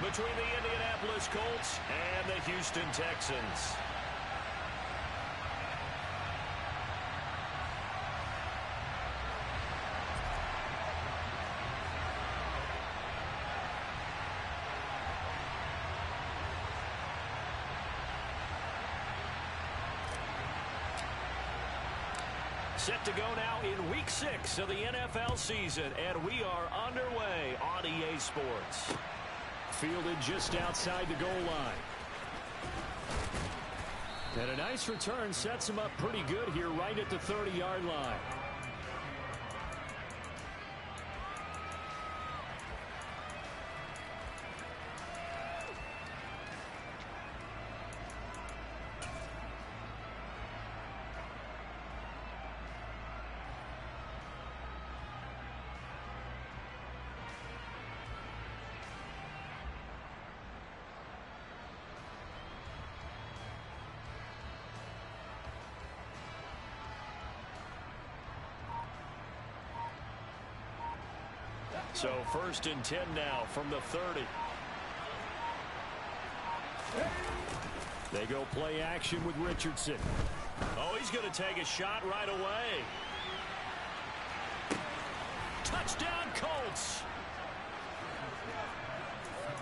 between the Indianapolis Colts and the Houston Texans. Set to go now in Week 6 of the NFL season, and we are underway on EA Sports. Fielded just outside the goal line. And a nice return sets him up pretty good here right at the 30-yard line. So 1st and 10 now from the 30. They go play action with Richardson. Oh, he's going to take a shot right away. Touchdown, Colts.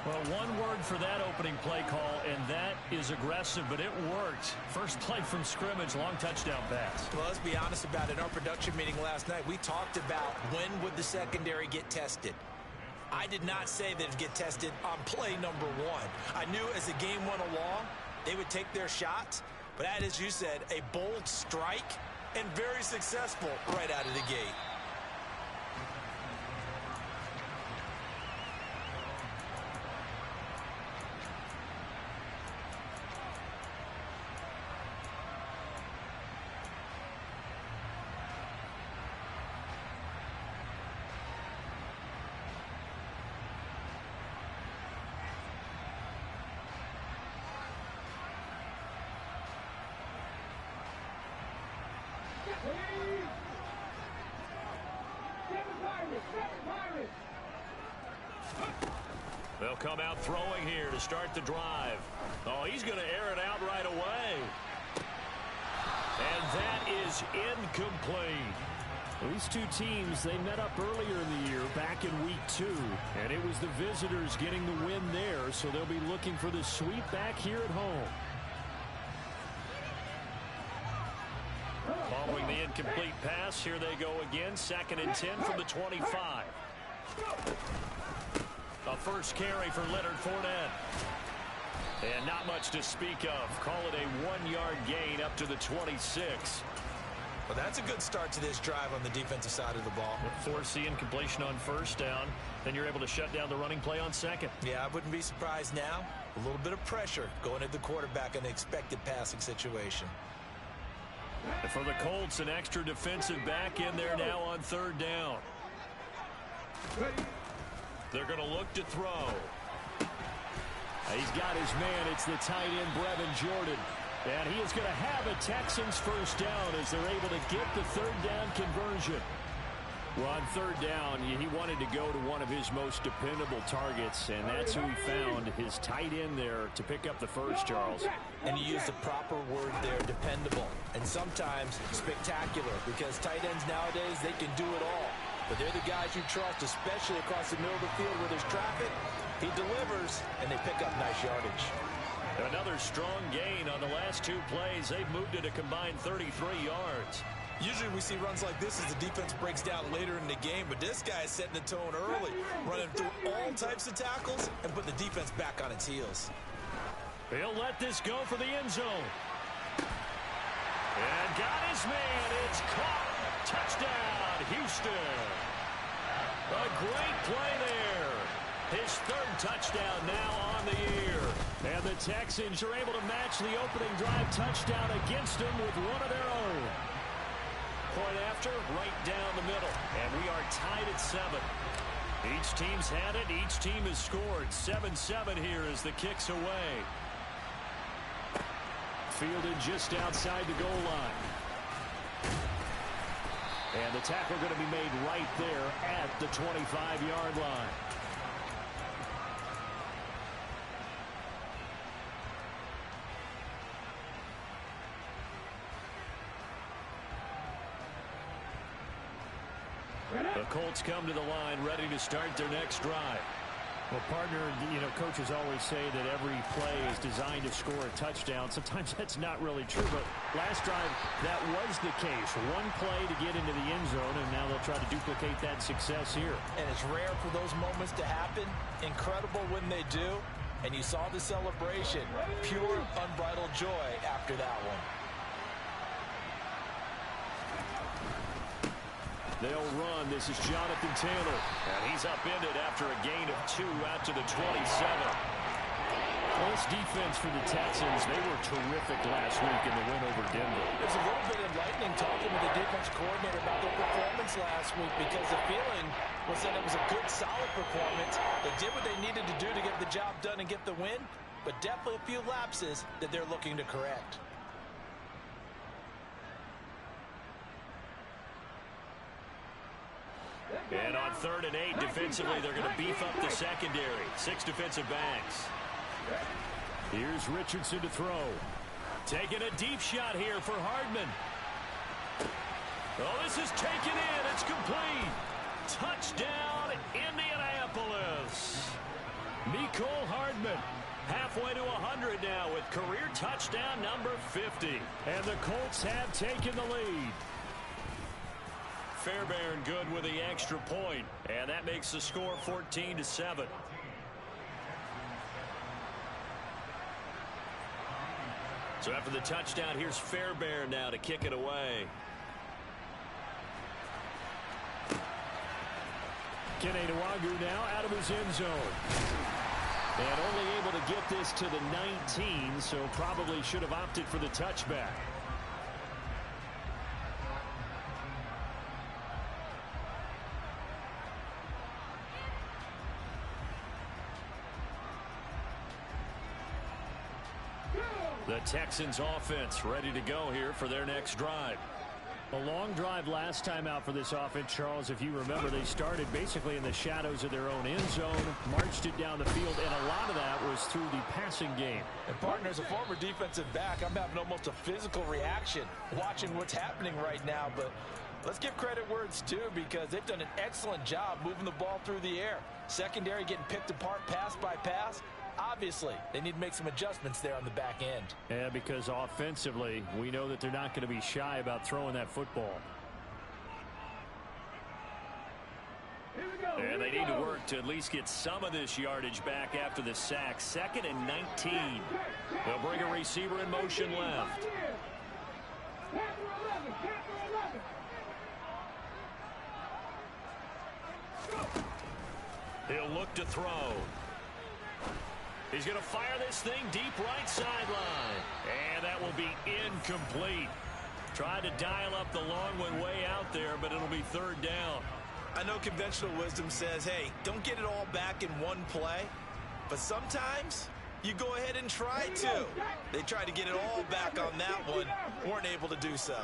Well, one word for that opening play call, and that is aggressive, but it worked. First play from scrimmage, long touchdown pass. Well, let's be honest about it. In our production meeting last night, we talked about when would the secondary get tested. I did not say that it would get tested on play number 1. I knew as the game went along, they would take their shots, but that, as you said, a bold strike and very successful right out of the gate. They'll come out throwing here to start the drive. Oh, he's going to air it out right away. And that is incomplete. These two teams, they met up earlier in the year, back in Week 2. And it was the visitors getting the win there, so they'll be looking for the sweep back here at home. Following the incomplete pass, here they go again. 2nd and 10 from the 25. A first carry for Leonard Fournette. And not much to speak of. Call it a 1-yard gain up to the 26. Well, that's a good start to this drive on the defensive side of the ball. Force the incompletion on 1st down. Then you're able to shut down the running play on 2nd. Yeah, I wouldn't be surprised now. A little bit of pressure going at the quarterback in the expected passing situation. And for the Colts, an extra defensive back in there now on 3rd down. They're going to look to throw. He's got his man. It's the tight end, Brevin Jordan. And he is going to have a Texans first down as they're able to get the 3rd down conversion. Well, on 3rd down, he wanted to go to one of his most dependable targets, and that's who he found, his tight end there, to pick up the first, Charles. And you use the proper word there, dependable, and sometimes spectacular, because tight ends nowadays, they can do it all. But they're the guys you trust, especially across the middle of the field where there's traffic. He delivers, and they pick up nice yardage. Another strong gain on the last 2 plays. They've moved it a combined 33 yards. Usually we see runs like this as the defense breaks down later in the game, but this guy is setting the tone early, running through all types of tackles and put the defense back on its heels. He'll let this go for the end zone. And got his man. It's caught. Touchdown, Houston. A great play there. His 3rd touchdown now on the year. And the Texans are able to match the opening drive touchdown against them with one of their own. Point after, right down the middle. And we are tied at 7. Each team's had it. Each team has scored. 7-7 here as the kick's away. Fielded just outside the goal line. And the tackle going to be made right there at the 25-yard line. The Colts come to the line ready to start their next drive. Well, partner, coaches always say that every play is designed to score a touchdown. Sometimes that's not really true, but last drive, that was the case. One play to get into the end zone, and now they'll try to duplicate that success here. And it's rare for those moments to happen. Incredible when they do. And you saw the celebration. Pure, unbridled joy after that one. They'll run. This is Jonathan Taylor. And he's upended after a gain of 2 out to the 27. Well, this defense for the Texans, they were terrific last week in the win over Denver. There's a little bit enlightening talking with the defense coordinator about their performance last week, because the feeling was that it was a good, solid performance. They did what they needed to do to get the job done and get the win, but definitely a few lapses that they're looking to correct. And on 3rd and 8, defensively, they're going to beef up the secondary. 6 defensive backs. Here's Richardson to throw. Taking a deep shot here for Hardman. Oh, this is taken in. It's complete. Touchdown, Indianapolis. Mecole Hardman. Halfway to 100 now with career touchdown number 50. And the Colts have taken the lead. Fairbairn good with the extra point, and that makes the score 14-7. So after the touchdown, here's Fairbairn now to kick it away. Kenny Nwagu now out of his end zone. And only able to get this to the 19, so probably should have opted for the touchback. The Texans offense ready to go here for their next drive. A long drive last time out for this offense, Charles. If you remember, they started basically in the shadows of their own end zone, marched it down the field, and a lot of that was through the passing game. And partner, as a former defensive back, I'm having almost a physical reaction watching what's happening right now. But let's give credit where it's due, because they've done an excellent job moving the ball through the air. Secondary getting picked apart pass by pass. Obviously, they need to make some adjustments there on the back end. Yeah, because offensively, we know that they're not going to be shy about throwing that football. And they need to work to at least get some of this yardage back after the sack. 2nd and 19. They'll bring a receiver in motion left. He'll look to throw. He's going to fire this thing deep right sideline. And that will be incomplete. Tried to dial up the long one way out there, but it'll be 3rd down. I know conventional wisdom says, hey, don't get it all back in one play. But sometimes you go ahead and try to. They tried to get it all back on that one. Weren't able to do so.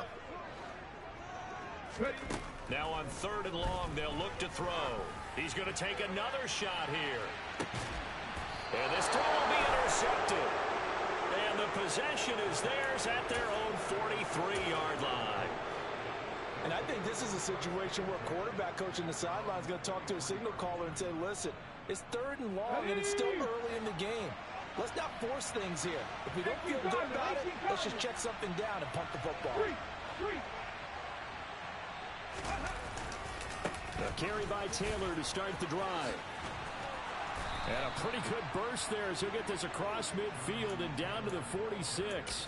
Now on 3rd and long, they'll look to throw. He's going to take another shot here. And this throw will be intercepted. And the possession is theirs at their own 43-yard line. And I think this is a situation where a quarterback coach in the sideline is going to talk to a signal caller and say, listen, it's 3rd and long and it's still early in the game. Let's not force things here. If we don't feel good about it, let's just check something down and pump the football. A carry by Taylor to start the drive. And a pretty good burst there as he'll get this across midfield and down to the 46.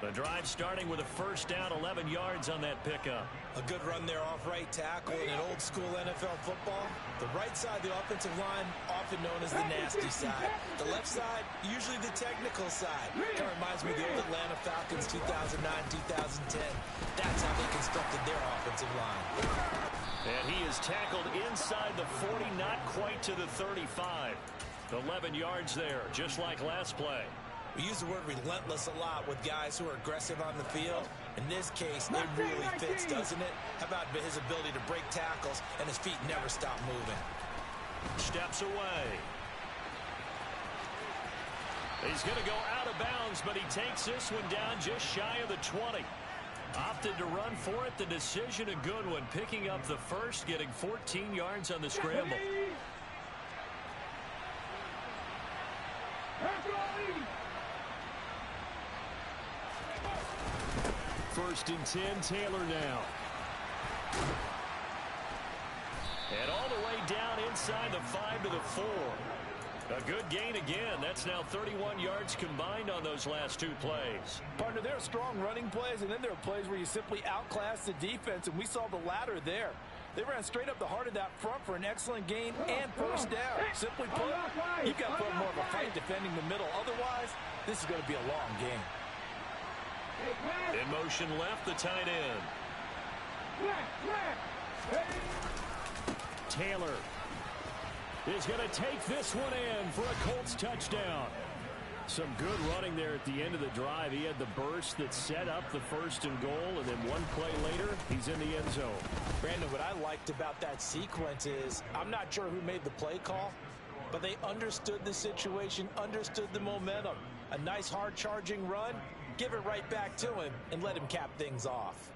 The drive starting with a 1st down, 11 yards on that pickup. A good run there off right tackle in an old-school NFL football. The right side of the offensive line, often known as the nasty side. The left side, usually the technical side. Kind of reminds me of the old Atlanta Falcons 2009, 2010. That's how they constructed their offensive line. And he is tackled inside the 40, not quite to the 35. 11 yards there, just like last play. We use the word relentless a lot with guys who are aggressive on the field. In this case, it really fits, doesn't it? How about his ability to break tackles and his feet never stop moving? Steps away. He's going to go out of bounds, but he takes this one down just shy of the 20. Opted to run for it. The decision a good one. Picking up the first, getting 14 yards on the scramble. First and 10, Taylor now. And all the way down inside the 5 to the 4. A good gain again. That's now 31 yards combined on those last two plays. Partner, there are strong running plays, and then there are plays where you simply outclass the defense, and we saw the latter there. They ran straight up the heart of that front for an excellent gain and first down. Simply put, you've got to put more of a fight defending the middle. Otherwise, this is going to be a long game. In motion left, the tight end. Taylor is going to take this one in for a Colts touchdown. Some good running there at the end of the drive. He had the burst that set up the first and goal, and then one play later, he's in the end zone. Brandon, what I liked about that sequence is I'm not sure who made the play call, but they understood the situation, understood the momentum. A nice hard-charging run, give it right back to him, and let him cap things off.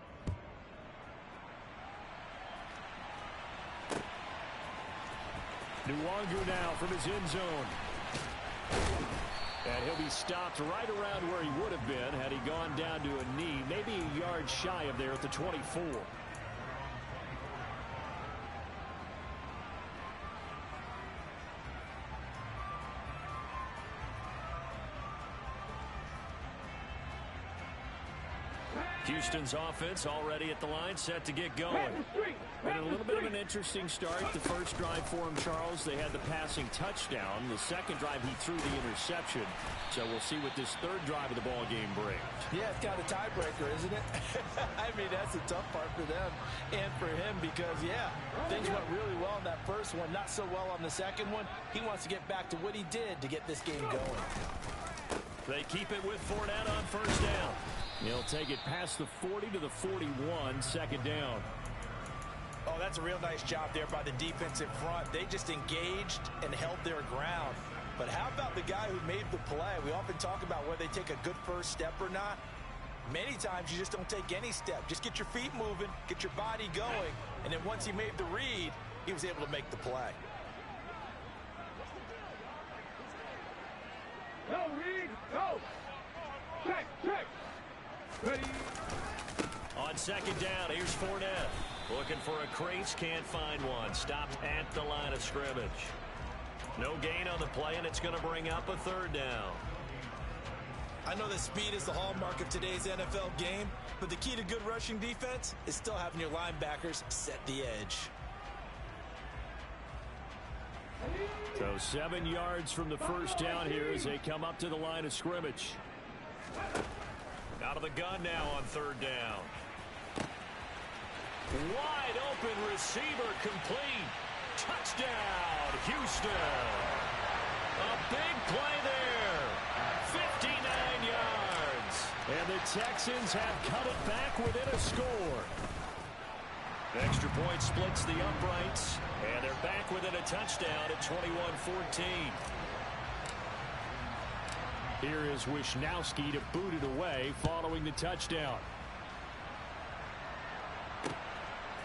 Nwangu now from his end zone. And he'll be stopped right around where he would have been had he gone down to a knee, maybe a yard shy of there at the 24. Houston's offense already at the line, set to get going. And a little bit of an interesting start. The first drive for him, Charles, they had the passing touchdown. The second drive, he threw the interception. So we'll see what this third drive of the ball game brings. Yeah, it's got a tiebreaker, isn't it? I mean, that's a tough part for them and for him because, yeah, things went really well in that first one, not so well on the second one. He wants to get back to what he did to get this game going. They keep it with Fournette on first down. He'll take it past the 40 to the 41, second down. Oh, that's a real nice job there by the defensive front. They just engaged and held their ground. But how about the guy who made the play? We often talk about whether they take a good first step or not. Many times you just don't take any step. Just get your feet moving, get your body going, and then once he made the read, he was able to make the play. Go, Reed, go! Check, check! Ready? On second down, here's Fournette. Looking for a crease, can't find one. Stopped at the line of scrimmage. No gain on the play, and it's going to bring up a third down. I know that speed is the hallmark of today's NFL game, but the key to good rushing defense is still having your linebackers set the edge. So 7 yards from the first down here as they come up to the line of scrimmage. Out of the gun now on third down. Wide open receiver complete. Touchdown, Houston. A big play there. 59 yards. And the Texans have cut it back within a score. Extra point splits the uprights. And they're back within a touchdown at 21-14. Here is Wisnowski to boot it away following the touchdown.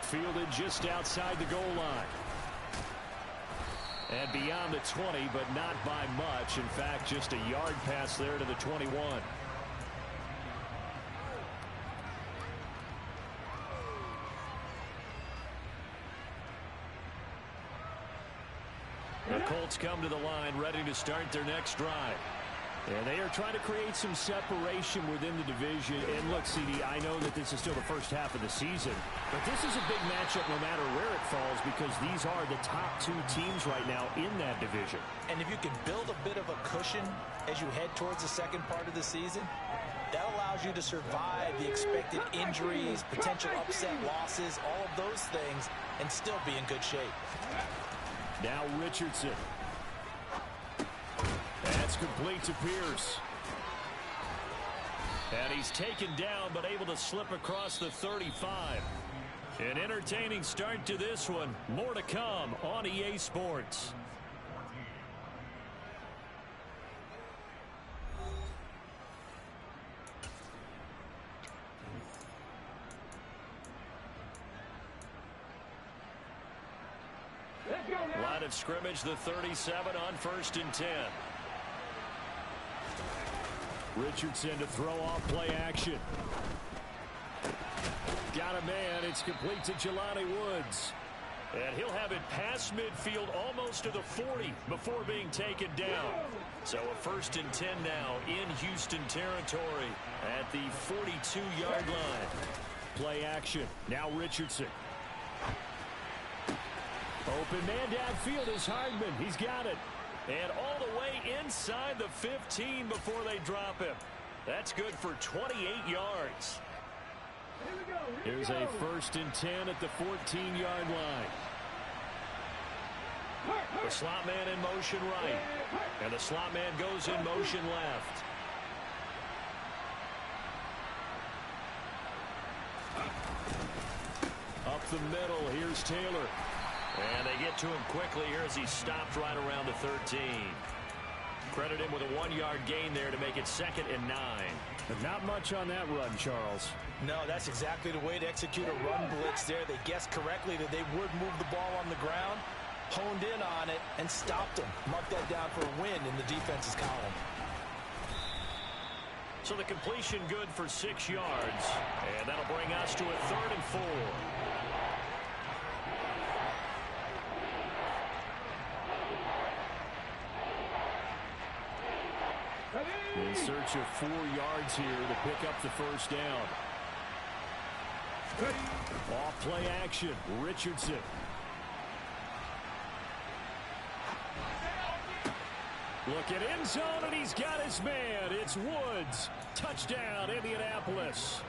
Fielded just outside the goal line. And beyond the 20, but not by much. In fact, just a yard pass there to the 21. The Colts come to the line ready to start their next drive. And they are trying to create some separation within the division. And look, CD, I know that this is still the first half of the season, but this is a big matchup no matter where it falls because these are the top two teams right now in that division. And if you can build a bit of a cushion as you head towards the second part of the season, that allows you to survive the expected injuries, potential upset losses, all of those things, and still be in good shape. Now Richardson. That's complete to Pierce. And he's taken down but able to slip across the 35. An entertaining start to this one. More to come on EA Sports. of scrimmage, the 37 on 1st and 10. Richardson to throw off play action. Got a man. It's complete to Jelani Woods. And he'll have it past midfield almost to the 40 before being taken down. So a 1st and 10 now in Houston territory at the 42-yard line. Play action. Now Richardson. Open man downfield is Hardman. He's got it. And all the way inside the 15 before they drop him. That's good for 28 yards. Here's a 1st and 10 at the 14-yard line. The slot man in motion right. And the slot man goes in motion left. Up the middle, here's Taylor. And they get to him quickly here as he stopped right around the 13. Credit him with a 1-yard gain there to make it 2nd and 9. But not much on that run, Charles. No, that's exactly the way to execute a run blitz there. They guessed correctly that they would move the ball on the ground, honed in on it, and stopped them. Mark that down for a win in the defense's column. So the completion good for 6 yards. And that'll bring us to a 3rd and 4. In search of 4 yards here to pick up the 1st down. Off play action, Richardson. Look at end zone, and he's got his man. It's Woods. Touchdown, Indianapolis.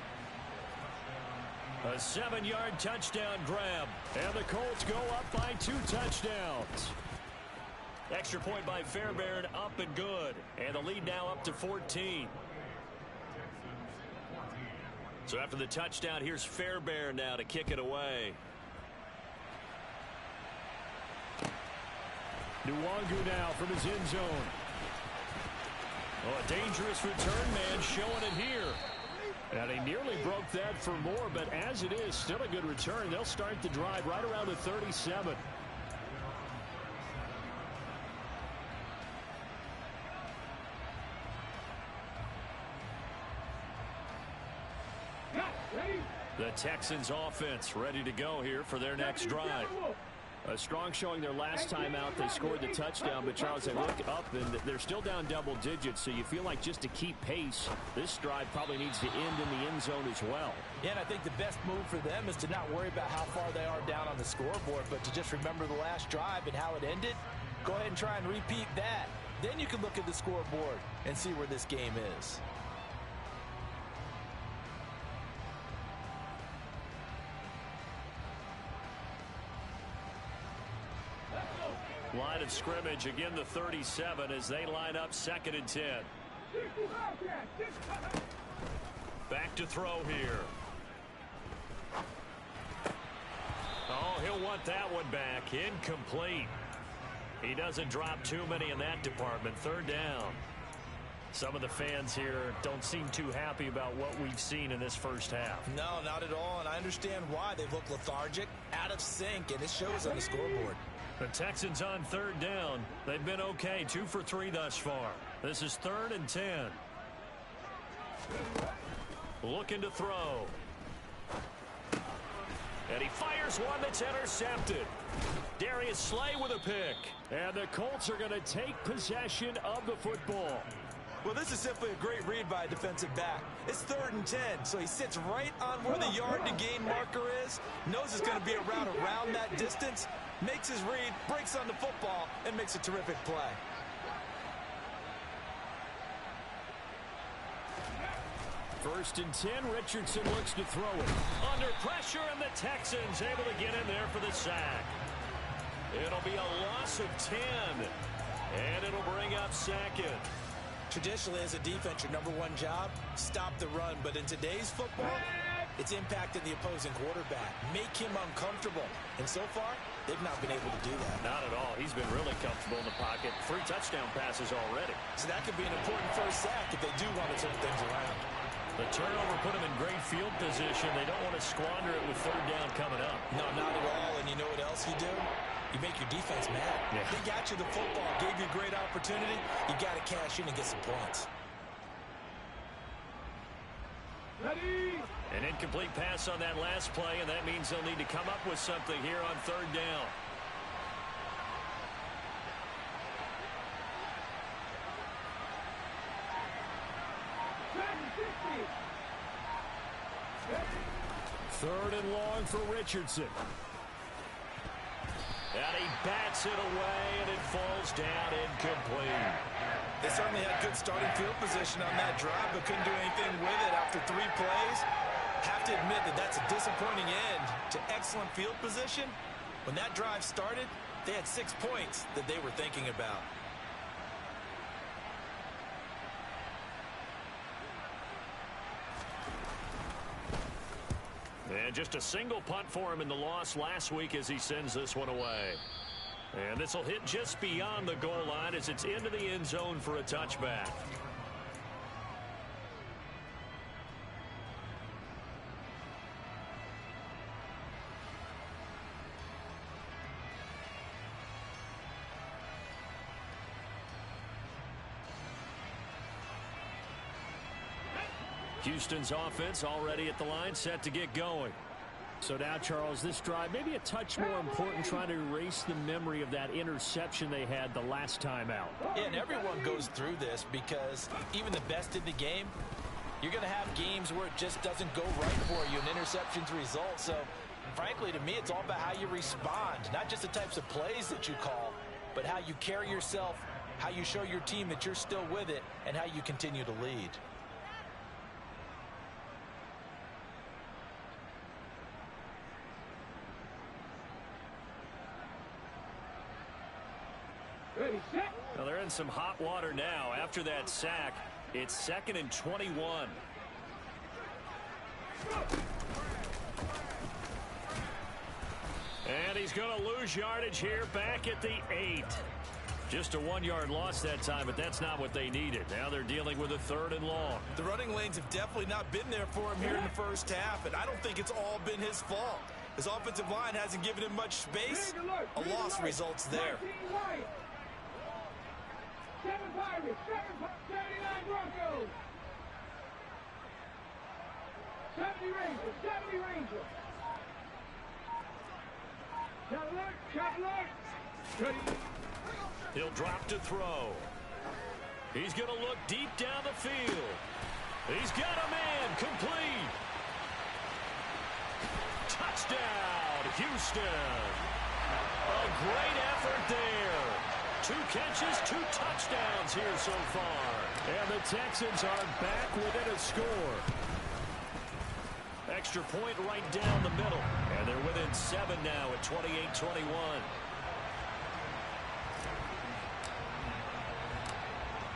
A 7-yard touchdown grab. And the Colts go up by 2 touchdowns. Extra point by Fairbairn, up and good. And the lead now up to 14. So after the touchdown, here's Fairbairn now to kick it away. Nwangu now from his end zone. Oh, a dangerous return man showing it here. And he nearly broke that for more, but as it is, still a good return. They'll start the drive right around the 37. The Texans offense ready to go here for their next drive. A strong showing their last time out. They scored the touchdown, but Charles, they look up and they're still down double digits, so you feel like just to keep pace, this drive probably needs to end in the end zone as well. Yeah, and I think the best move for them is to not worry about how far they are down on the scoreboard, but to just remember the last drive and how it ended. Go ahead and try and repeat that. Then you can look at the scoreboard and see where this game is. Line of scrimmage, again the 37 as they line up 2nd and 10. Back to throw here. Oh, he'll want that one back. Incomplete. He doesn't drop too many in that department. 3rd down. Some of the fans here don't seem too happy about what we've seen in this first half. No, not at all, and I understand why. They've looked lethargic, out of sync, and it shows on the scoreboard. The Texans on 3rd down. They've been okay, 2 for 3 thus far. This is 3rd and 10. Looking to throw. And he fires one that's intercepted. Darius Slay with a pick. And the Colts are going to take possession of the football. Well, this is simply a great read by a defensive back. It's 3rd and 10, so he sits right on where the yard-to-gain marker is, knows it's going to be a route around that distance, makes his read, breaks on the football, and makes a terrific play. First and 10, Richardson looks to throw it. Under pressure, and the Texans able to get in there for the sack. It'll be a loss of 10, and it'll bring up 2nd. Traditionally, as a defense, your #1 job, stop the run. But in today's football, it's impacting the opposing quarterback. Make him uncomfortable. And so far, they've not been able to do that. Not at all. He's been really comfortable in the pocket. 3 touchdown passes already. So that could be an important first sack if they do want to turn things around. The turnover put him in great field position. They don't want to squander it with 3rd down coming up. No, not at all. And you know what else you do? You make your defense mad. Yeah. They got you the football, gave you a great opportunity. You got to cash in and get some points. Ready. An incomplete pass on that last play, and that means they'll need to come up with something here on third down. Third and long for Richardson. And he bats it away, and it falls down incomplete. They certainly had good starting field position on that drive, but couldn't do anything with it after 3 plays. Have to admit that that's a disappointing end to excellent field position. When that drive started, they had 6 points that they were thinking about. And just a single punt for him in the loss last week as he sends this one away. And this will hit just beyond the goal line as it's into the end zone for a touchback. Houston's offense already at the line, set to get going. So now, Charles, this drive maybe a touch more important, trying to erase the memory of that interception they had the last time out. Yeah, and everyone goes through this because even the best in the game, you're going to have games where it just doesn't go right for you, and interceptions result. So, frankly, to me, it's all about how you respond, not just the types of plays that you call, but how you carry yourself, how you show your team that you're still with it, and how you continue to lead. Well, they're in some hot water now. After that sack, it's 2nd and 21. And he's going to lose yardage here back at the 8. Just a 1-yard loss that time, but that's not what they needed. Now they're dealing with a 3rd and long. The running lanes have definitely not been there for him here in the first half, and I don't think it's all been his fault. His offensive line hasn't given him much space. A loss results there. 7 Pirates, 79 Broncos. 70 Rangers, 70 Rangers. Shot alert. Ready. He'll drop to throw. He's going to look deep down the field. He's got a man, complete. Touchdown, Houston. A great effort there. 2 catches, 2 touchdowns here so far. And the Texans are back within a score. Extra point right down the middle. And they're within 7 now at 28-21.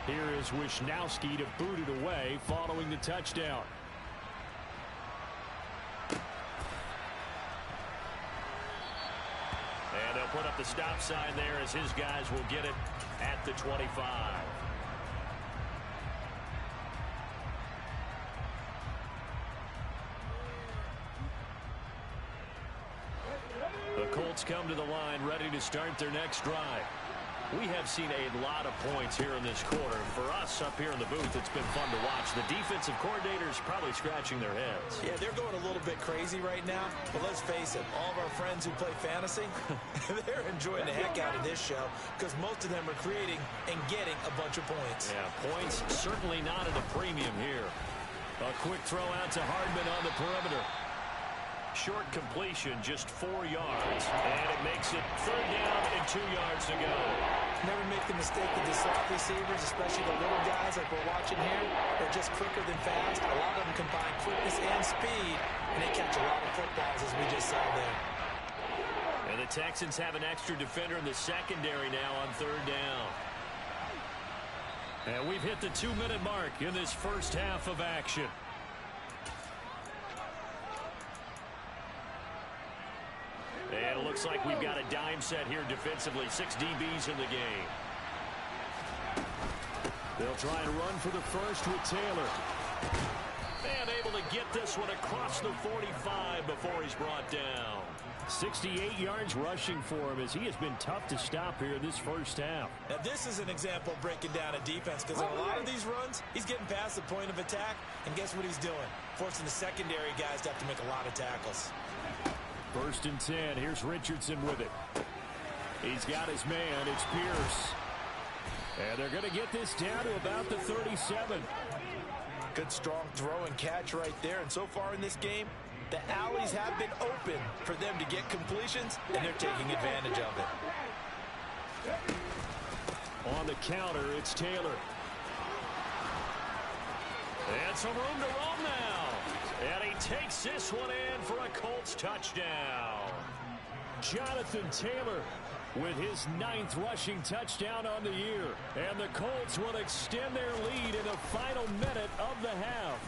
Here is Wisnowski to boot it away following the touchdown. And they'll put up the stop sign there as his guys will get it at the 25. The Colts come to the line ready to start their next drive. We have seen a lot of points here in this quarter. For us up here in the booth, it's been fun to watch. The defensive coordinators probably scratching their heads. Yeah, they're going a little bit crazy right now. But let's face it, all of our friends who play fantasy, they're enjoying the heck out of this show because most of them are creating and getting a bunch of points. Yeah, points certainly not at a premium here. A quick throw out to Hardman on the perimeter. Short completion, just 4 yards. And it makes it 3rd down and 2 yards to go. Never make the mistake of the soft receivers, especially the little guys like we're watching here. They're just quicker than fast. A lot of them combine quickness and speed, and they catch a lot of footballs, as we just saw there. And the Texans have an extra defender in the secondary now on 3rd down. And we've hit the 2-minute mark in this first half of action. And it looks like we've got a dime set here defensively. 6 DBs in the game. They'll try and run for the first with Taylor. And able to get this one across the 45 before he's brought down. 68 yards rushing for him as he has been tough to stop here this first half. Now, this is an example of breaking down a defense because on a lot of these runs, he's getting past the point of attack, and guess what he's doing? Forcing the secondary guys to have to make a lot of tackles. 1st and 10. Here's Richardson with it. He's got his man. It's Pierce. And they're going to get this down to about the 37. Good, strong throw and catch right there. And so far in this game, the alleys have been open for them to get completions, and they're taking advantage of it. On the counter, it's Taylor. And some room to roam now. And he takes this one in for a Colts touchdown. Jonathan Taylor with his 9th rushing touchdown on the year. And the Colts will extend their lead in the final minute of the half.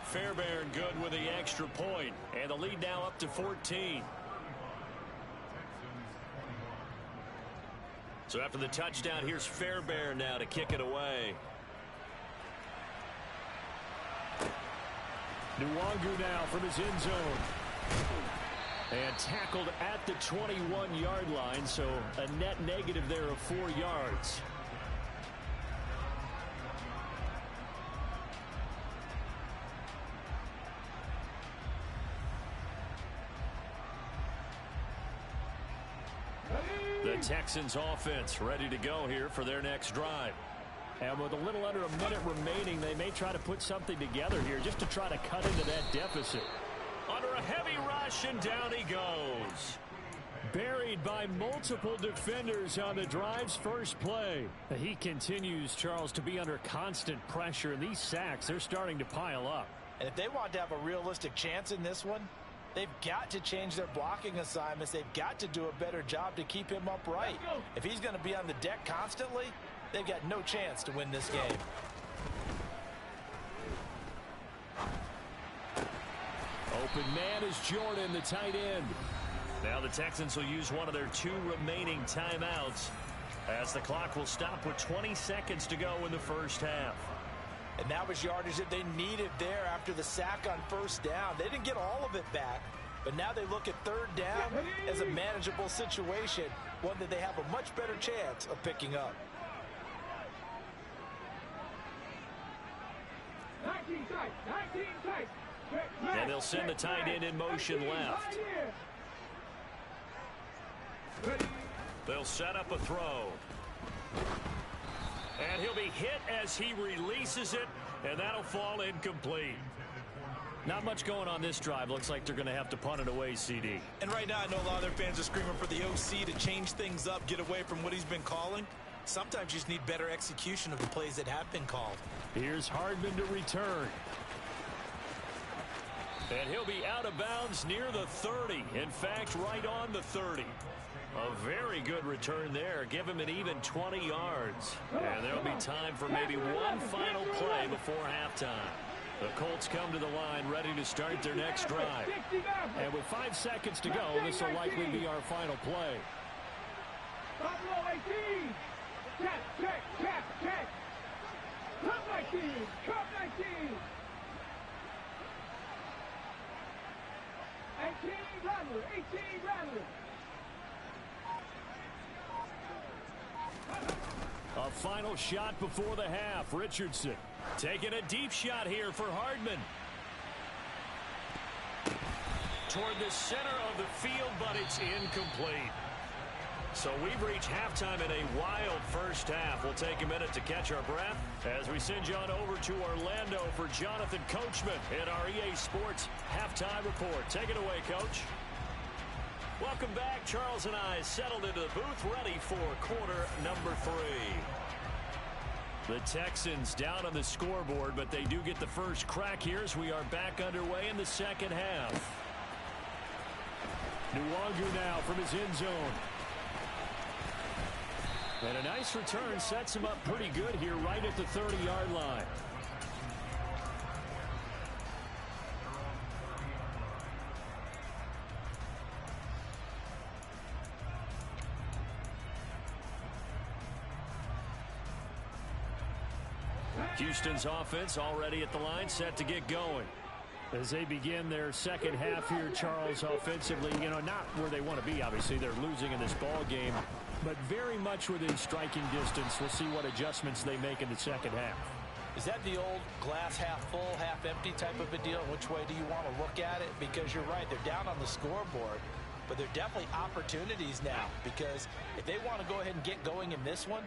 Fairbairn good with the extra point. And the lead now up to 14. So after the touchdown, here's Fairbairn now to kick it away. Nwangu now from his end zone. And tackled at the 21-yard line, so a net negative there of 4 yards. The Texans offense ready to go here for their next drive. And with a little under a minute remaining, they may try to put something together here just to try to cut into that deficit. Under a heavy rush, and down he goes. Buried by multiple defenders on the drive's first play. He continues, Charles, to be under constant pressure, and these sacks, they're starting to pile up. And if they want to have a realistic chance in this one, they've got to change their blocking assignments. They've got to do a better job to keep him upright. If he's going to be on the deck constantly, they've got no chance to win this game. Open man is Jordan, the tight end. Now the Texans will use one of their 2 remaining timeouts as the clock will stop with 20 seconds to go in the first half. And that was yardage that they needed there after the sack on 1st down. They didn't get all of it back, but now they look at 3rd down as a manageable situation, one that they have a much better chance of picking up. 19 tight, 19 tight. And they'll send the tight end in motion left. They'll set up a throw. And he'll be hit as he releases it, and that'll fall incomplete. Not much going on this drive. Looks like they're going to have to punt it away, CD. And right now, I know a lot of their fans are screaming for the OC to change things up, get away from what he's been calling. Sometimes you just need better execution of the plays that have been called. Here's Hardman to return. And he'll be out of bounds near the 30. In fact, right on the 30. A very good return there. Give him an even 20 yards. And there'll be time for maybe one final play before halftime. The Colts come to the line ready to start their next drive. And with 5 seconds to go, this will likely be our final play. Buffalo 18. Check. Cup 19. Cup 19. 18 Rattler. A final shot before the half. Richardson taking a deep shot here for Hardman. Toward the center of the field, but it's incomplete. So we've reached halftime in a wild first half. We'll take a minute to catch our breath as we send you on over to Orlando for Jonathan Coachman in our EA Sports Halftime Report. Take it away, Coach. Welcome back. Charles and I settled into the booth, ready for quarter number 3. The Texans down on the scoreboard, but they do get the first crack here as we are back underway in the second half. Nwangu now from his end zone. And a nice return sets him up pretty good here right at the 30-yard line. Houston's offense already at the line, set to get going. As they begin their second half here, Charles, offensively, not where they want to be. Obviously, they're losing in this ball game, but very much within striking distance. We'll see what adjustments they make in the second half. Is that the old glass half full, half empty type of a deal? Which way do you want to look at it? Because you're right, they're down on the scoreboard, but they're definitely opportunities now, because if they want to go ahead and get going in this one,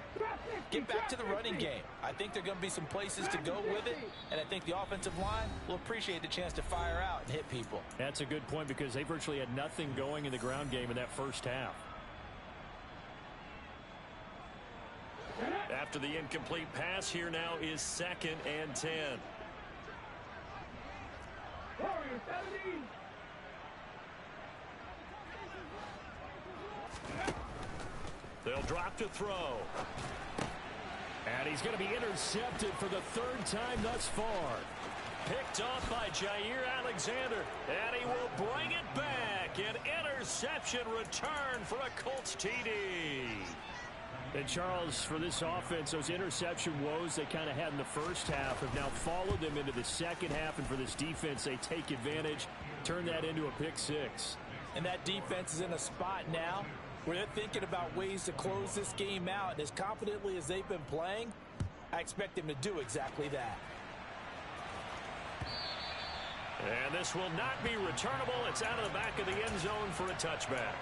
get back to the running game. I think there are going to be some places to go with it, and I think the offensive line will appreciate the chance to fire out and hit people. That's a good point, because they virtually had nothing going in the ground game in that first half. After the incomplete pass, here now is 2nd and 10. Warriors 17. They'll drop to throw. And he's going to be intercepted for the 3rd time thus far. Picked off by Jair Alexander, and he will bring it back. An interception return for a Colts TD. And Charles, for this offense, those interception woes they kind of had in the first half have now followed them into the second half. And for this defense, they take advantage, turn that into a pick 6. And that defense is in a spot now where they're thinking about ways to close this game out. And as confidently as they've been playing, I expect them to do exactly that. And this will not be returnable. It's out of the back of the end zone for a touchback.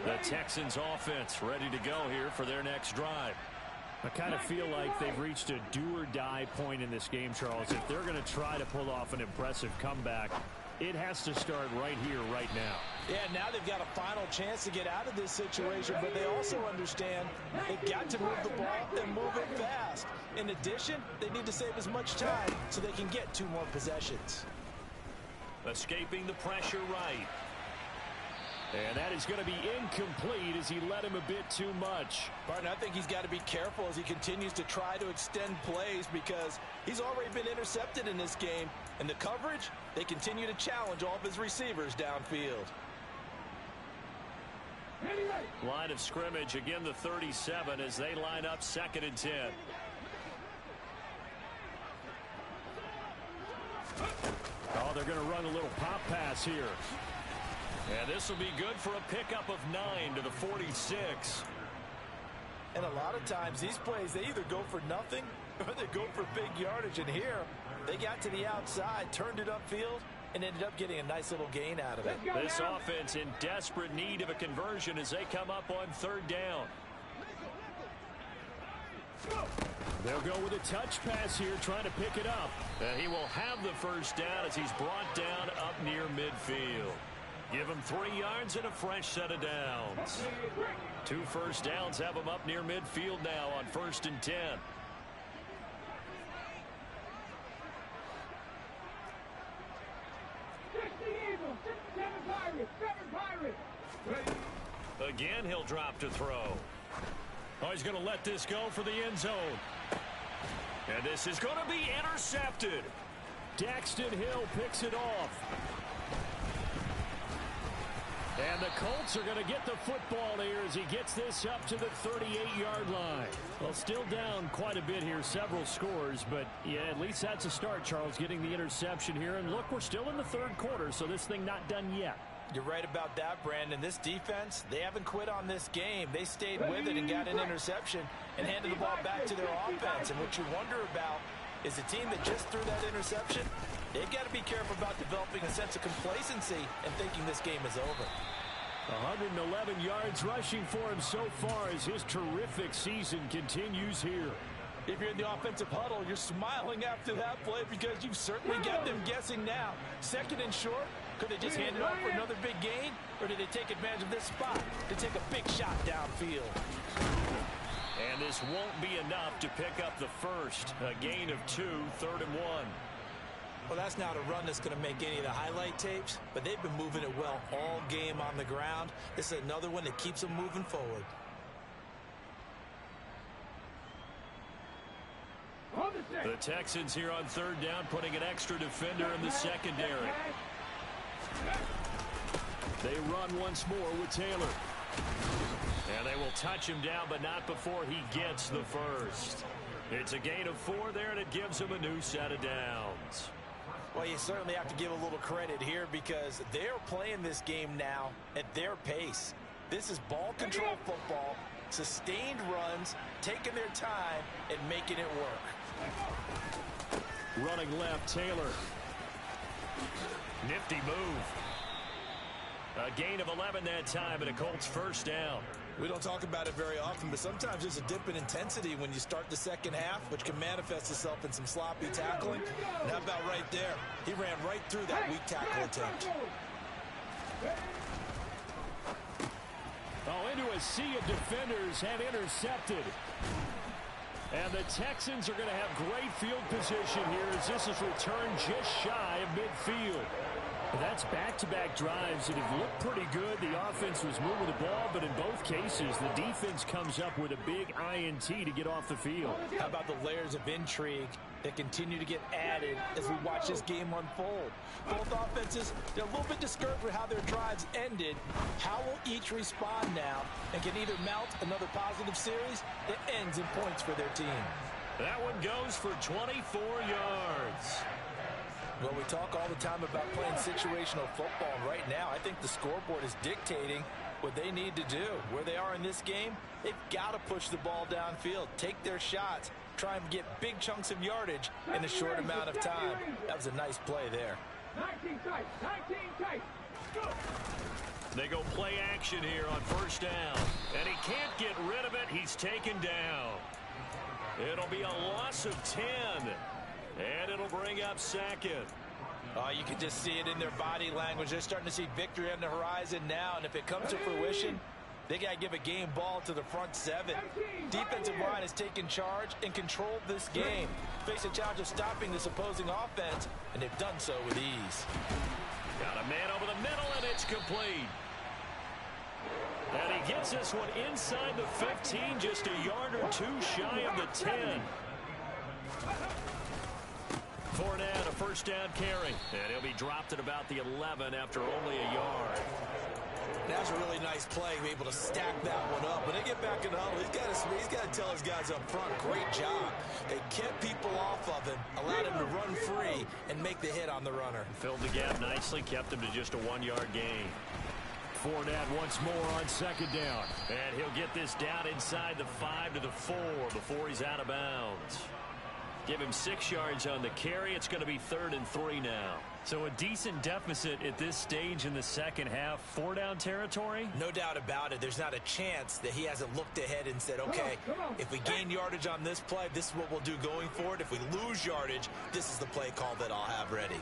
The Texans offense ready to go here for their next drive. I kind of feel like they've reached a do-or-die point in this game, Charles. If they're going to try to pull off an impressive comeback, it has to start right here, right now. Yeah, now they've got a final chance to get out of this situation, but they also understand they've got to move the ball and move it fast. In addition, they need to save as much time so they can get 2 more possessions. Escaping the pressure right. And that is going to be incomplete as he led him a bit too much. Barton, I think he's got to be careful as he continues to try to extend plays, because he's already been intercepted in this game. And the coverage, they continue to challenge all of his receivers downfield. Line of scrimmage, again the 37 as they line up 2nd and 10. Oh, they're going to run a little pop pass here. And this will be good for a pickup of 9 to the 46. And a lot of times these plays, they either go for nothing or they go for big yardage. And here, they got to the outside, turned it upfield, and ended up getting a nice little gain out of it. This offense in desperate need of a conversion as they come up on 3rd down. They'll go with a touch pass here, trying to pick it up. And he will have the 1st down as he's brought down up near midfield. Give him 3 yards and a fresh set of downs. 2 first downs have him up near midfield now on 1st and 10. Again, he'll drop to throw. Oh, he's going to let this go for the end zone. And this is going to be intercepted. Daxton Hill picks it off. And the Colts are going to get the football here as he gets this up to the 38-yard line. Well, still down quite a bit here, several scores, but yeah, at least that's a start, Charles, getting the interception here. And look, we're still in the 3rd quarter, so this thing not done yet. You're right about that, Brandon. This defense, they haven't quit on this game. They stayed with it and got an interception and handed the ball back to their offense. And what you wonder about is the team that just threw that interception, they've got to be careful about developing a sense of complacency and thinking this game is over. 111 yards rushing for him so far as his terrific season continues here. If you're in the offensive huddle, you're smiling after that play because you've certainly got them guessing now. 2nd and short, could they just hand it off for another big gain? Or did they take advantage of this spot to take a big shot downfield? And this won't be enough to pick up the 1st. A gain of 2, 3rd and 1. Well, that's not a run that's going to make any of the highlight tapes, but they've been moving it well all game on the ground. This is another one that keeps them moving forward. The Texans here on 3rd down, putting an extra defender in the secondary. They run once more with Taylor. And they will touch him down, but not before he gets the first. It's a gain of 4 there, and it gives him a new set of downs. Well, you certainly have to give a little credit here because they're playing this game now at their pace. This is ball control football, sustained runs, taking their time, and making it work. Running left, Taylor. Nifty move. A gain of 11 that time, and a Colts first down. We don't talk about it very often, but sometimes there's a dip in intensity when you start the second half, which can manifest itself in some sloppy tackling. And how about right there? He ran right through that weak tackle attempt. Oh, into a sea of defenders and intercepted. And the Texans are going to have great field position here as this is returned just shy of midfield. That's back-to-back drives that have looked pretty good. The offense was moving the ball, but in both cases, the defense comes up with a big INT to get off the field. How about the layers of intrigue that continue to get added as we watch this game unfold? Both offenses, they're a little bit discouraged with how their drives ended. How will each respond now and can either mount another positive series that ends in points for their team? That one goes for 24 yards. Well, we talk all the time about playing situational football, and right now I think the scoreboard is dictating what they need to do. Where they are in this game, they've got to push the ball downfield, take their shots, try and get big chunks of yardage in a short amount of time. That was a nice play there. 19 tight, 19 tight. Go. They go play action here on first down, and he can't get rid of it. He's taken down. It'll be a loss of 10. And it'll bring up second. You can just see it in their body language. They're starting to see victory on the horizon now. And if it comes to fruition, they got to give a game ball to the front 7. Defensive line has taken charge and controlled this game. Face a challenge of stopping this opposing offense, and they've done so with ease. Got a man over the middle, and it's complete. And he gets this one inside the 15, just a yard or two shy of the 10. Fournette, a first down carry. And he'll be dropped at about the 11 after only a yard. That's a really nice play, able to stack that one up. When they get back in the huddle, he's got to tell his guys up front, great job. They kept people off of him, allowed him to run free, and make the hit on the runner. Filled the gap nicely, kept him to just a 1-yard gain. Fournette once more on second down. And he'll get this down inside the 5 to the 4 before he's out of bounds. Give him 6 yards on the carry. It's going to be 3rd and 3 now. So a decent deficit at this stage in the second half. 4-down territory? No doubt about it. There's not a chance that he hasn't looked ahead and said, okay, if we gain yardage on this play, this is what we'll do going forward. If we lose yardage, this is the play call that I'll have ready.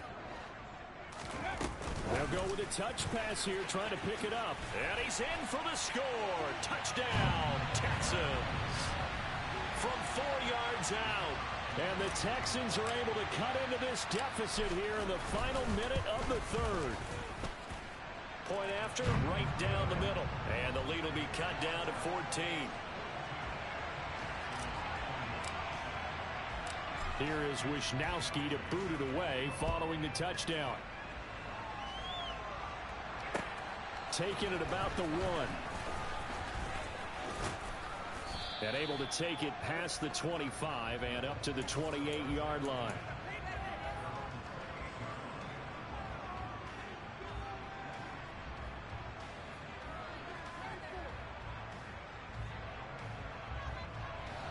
They'll go with a touch pass here, trying to pick it up. And he's in for the score. Touchdown, Texans. From 4 yards out. And the Texans are able to cut into this deficit here in the final minute of the 3rd. Point after, right down the middle. And the lead will be cut down to 14. Here is Wisnowski to boot it away following the touchdown. Taking it about the 1. And able to take it past the 25 and up to the 28-yard line.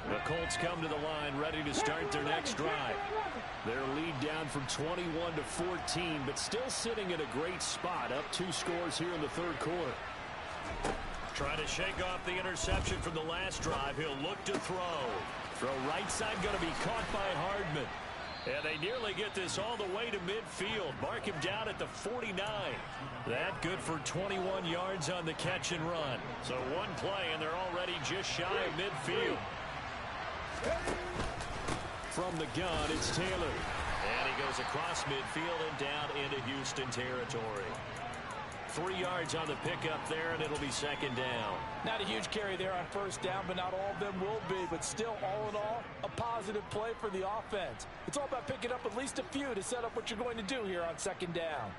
The Colts come to the line ready to start their next drive. Their lead down from 21 to 14, but still sitting in a great spot, up 2 scores here in the 3rd quarter. Trying to shake off the interception from the last drive. He'll look to throw. Throw right side going to be caught by Hardman. And they nearly get this all the way to midfield. Mark him down at the 49. That good for 21 yards on the catch and run. So one play and they're already just shy of midfield. From the gun, it's Taylor. And he goes across midfield and down into Houston territory. 3 yards on the pickup there, and it'll be 2nd down. Not a huge carry there on first down, but not all of them will be. But still, all in all, a positive play for the offense. It's all about picking up at least a few to set up what you're going to do here on 2nd down.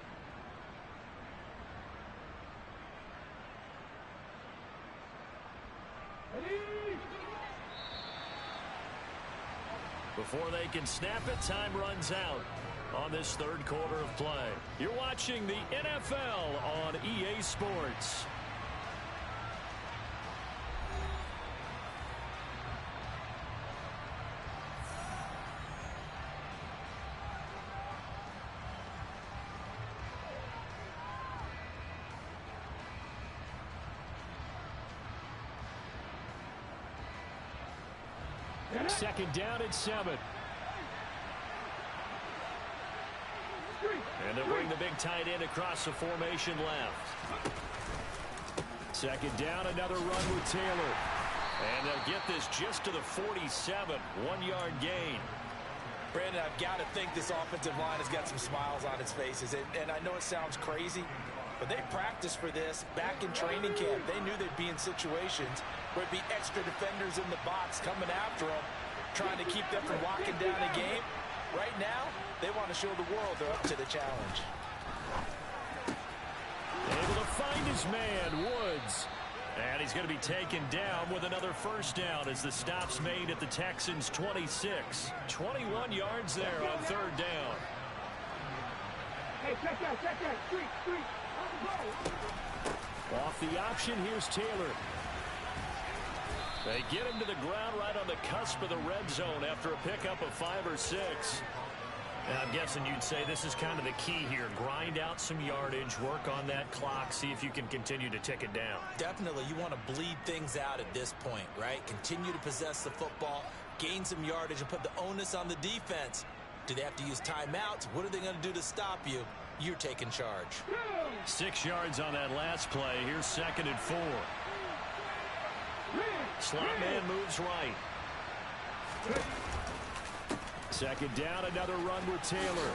Before they can snap it, time runs out on this third quarter of play. You're watching the NFL on EA Sports. Second down and 7. And they'll bring the big tight end across the formation left. Second down, another run with Taylor. And they'll get this just to the 47, 1-yard gain. Brandon, I've got to think this offensive line has got some smiles on its faces. And I know it sounds crazy, but they practiced for this back in training camp. They knew they'd be in situations where it'd be extra defenders in the box coming after them, trying to keep them from locking down a game. Right now, they want to show the world they're up to the challenge. Able to find his man, Woods. And he's going to be taken down with another first down as the stop's made at the Texans' 26. 21 yards there on third down. Hey, check that, street. Off the option, here's Taylor. They get him to the ground right on the cusp of the red zone after a pickup of 5 or 6. And I'm guessing you'd say this is kind of the key here. Grind out some yardage, work on that clock, see if you can continue to tick it down. Definitely, you want to bleed things out at this point, right? Continue to possess the football, gain some yardage, and put the onus on the defense. Do they have to use timeouts? What are they going to do to stop you? You're taking charge. 6 yards on that last play. Here's 2nd and 4. Slot man moves right. Second down, another run with Taylor.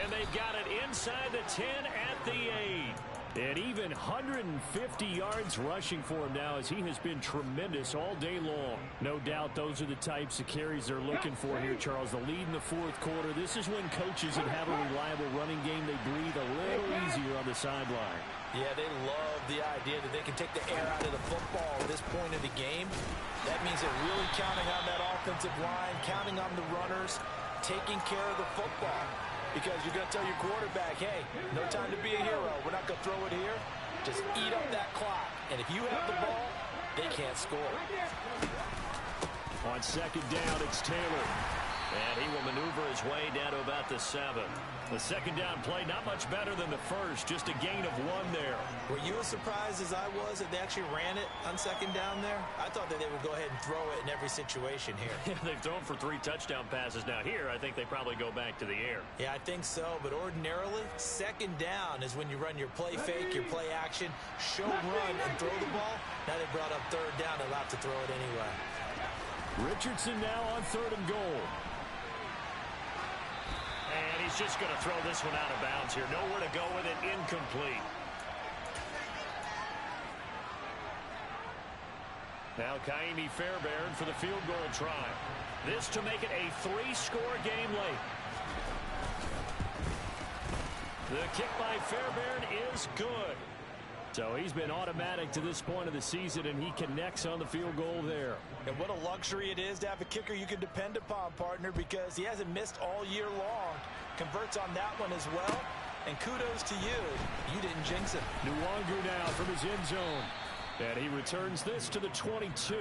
And they've got it inside the 10 at the 8. And even 150 yards rushing for him now as he has been tremendous all day long. No doubt those are the types of carries they're looking for here, Charles. The lead in the fourth quarter. This is when coaches that have a reliable running game, they breathe a little easier on the sideline. Yeah, they love the idea that they can take the air out of the football at this point of the game. That means they're really counting on that offensive line, counting on the runners, taking care of the football. Because you're going to tell your quarterback, hey, no time to be a hero. We're not going to throw it here. Just eat up that clock. And if you have the ball, they can't score. On second down, it's Taylor. And he will maneuver his way down to about the 7. The second down play, not much better than the first. Just a gain of 1 there. Were you as surprised as I was that they actually ran it on second down there? I thought that they would go ahead and throw it in every situation here. They've thrown for 3 touchdown passes. Now here, I think they probably go back to the air. Yeah, I think so. But ordinarily, second down is when you run your play fake, your play action, show run, and throw the ball. Now they brought up third down. They're allowed to throw it anyway. Richardson now on 3rd and goal. And he's just going to throw this one out of bounds here. Nowhere to go with it. Incomplete. Now Kaimi Fairbairn for the field goal try. This to make it a 3-score game late. The kick by Fairbairn is good. So he's been automatic to this point of the season, and he connects on the field goal there. And what a luxury it is to have a kicker you can depend upon, partner, because he hasn't missed all year long. Converts on that one as well. And kudos to you. You didn't jinx it. Nwangu now from his end zone. And he returns this to the 22.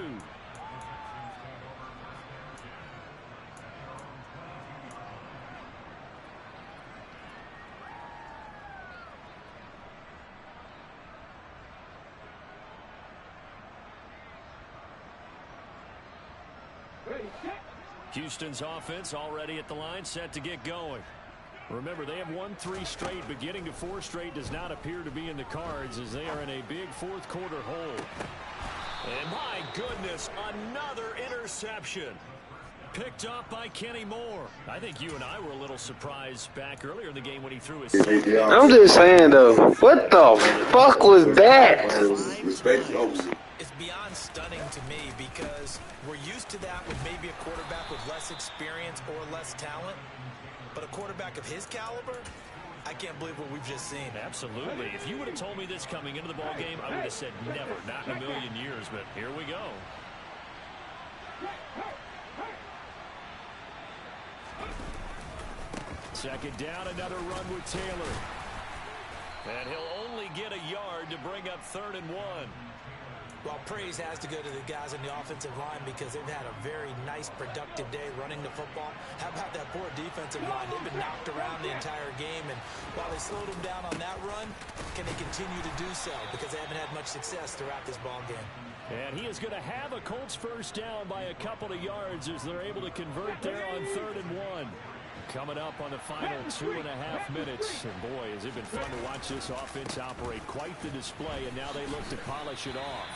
Houston's offense already at the line, set to get going. Remember, they have won 3 straight, but getting to 4 straight does not appear to be in the cards as they are in a big fourth quarter hole. And my goodness, another interception. Picked off by Kenny Moore. I think you and I were a little surprised back earlier in the game when he threw his... I'm just saying, though, what the fuck was that? It's beyond stunning to me because we're used to that with maybe a quarterback with less experience or less talent. But a quarterback of his caliber, I can't believe what we've just seen. Absolutely. If you would have told me this coming into the ball game, I would have said never, not in a million years. But here we go. Second down, another run with Taylor. And he'll only get a yard to bring up 3rd and 1. Well, praise has to go to the guys on the offensive line because they've had a very nice, productive day running the football. How about that poor defensive line? They've been knocked around the entire game, and while they slowed them down on that run, can they continue to do so? Because they haven't had much success throughout this ball game. And he is going to have a Colts first down by a couple of yards as they're able to convert there on 3rd and 1. Coming up on the final 2.5 minutes. And boy, has it been fun to watch this offense operate. Quite the display, and now they look to polish it off.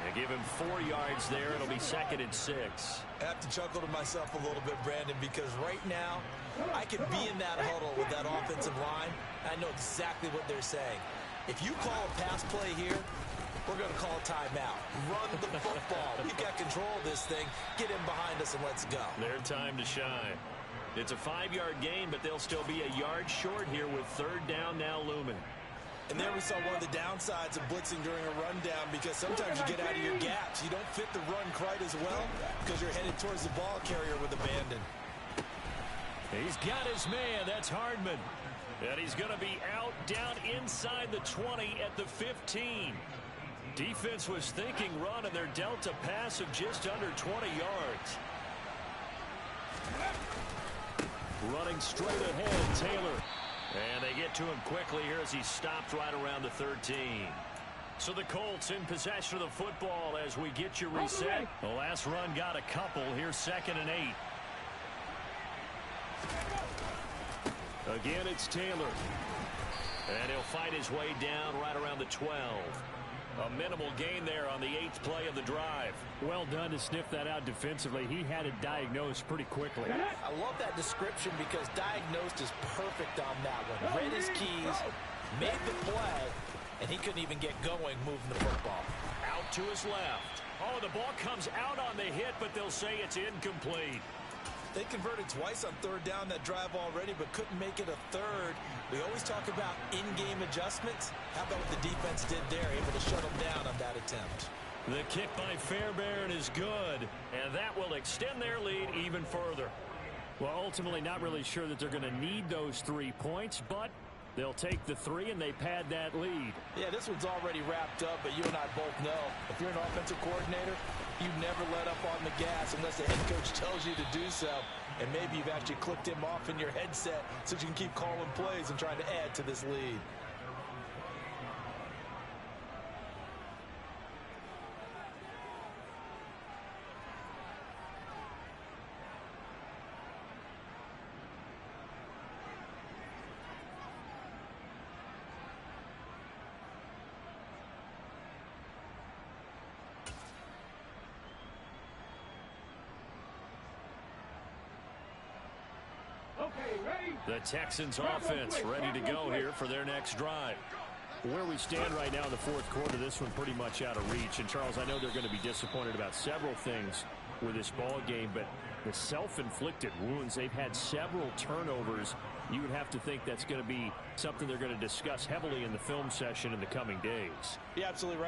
And give him 4 yards there. It'll be 2nd and 6. I have to chuckle to myself a little bit, Brandon, because right now I could be in that huddle with that offensive line. I know exactly what they're saying. If you call a pass play here, we're going to call a timeout. Run the football. We've got control of this thing. Get in behind us and let's go. Their time to shine. It's a 5-yard gain, but they'll still be a yard short here with 3rd down now looming. And there we saw one of the downsides of blitzing during a rundown, because sometimes you get out of your gaps. You don't fit the run quite as well because you're headed towards the ball carrier with abandon. He's got his man. That's Hardman. And he's going to be out down inside the 20 at the 15. Defense was thinking run, and they're dealt a pass of just under 20 yards. Running straight ahead, Taylor. And they get to him quickly here as he stopped right around the 13. So the Colts in possession of the football as we get you reset. The last run got a couple. Here's 2nd and 8. Again, it's Taylor. And he'll fight his way down right around the 12. A minimal gain there on the 8th play of the drive. Well done to sniff that out defensively. He had it diagnosed pretty quickly. I love that description because diagnosed is perfect on that one. Read his keys, made the play, and he couldn't even get going moving the football. Out to his left. Oh, the ball comes out on the hit, but they'll say it's incomplete. They converted twice on 3rd down that drive already, but couldn't make it a 3rd. We always talk about in-game adjustments. How about what the defense did there, able to shut them down on that attempt? The kick by Fairbairn is good, and that will extend their lead even further. Well, ultimately not really sure that they're going to need those 3 points, but they'll take the 3 and they pad that lead. Yeah, this one's already wrapped up, but you and I both know if you're an offensive coordinator, you never let up on the gas unless the head coach tells you to do so. And maybe you've actually clicked him off in your headset so you can keep calling plays and trying to add to this lead. The Texans offense ready to go here for their next drive. Where we stand right now in the 4th quarter, this one pretty much out of reach. And Charles, I know they're going to be disappointed about several things with this ball game, but the self-inflicted wounds, they've had several turnovers. You would have to think that's going to be something they're going to discuss heavily in the film session in the coming days. You're absolutely right.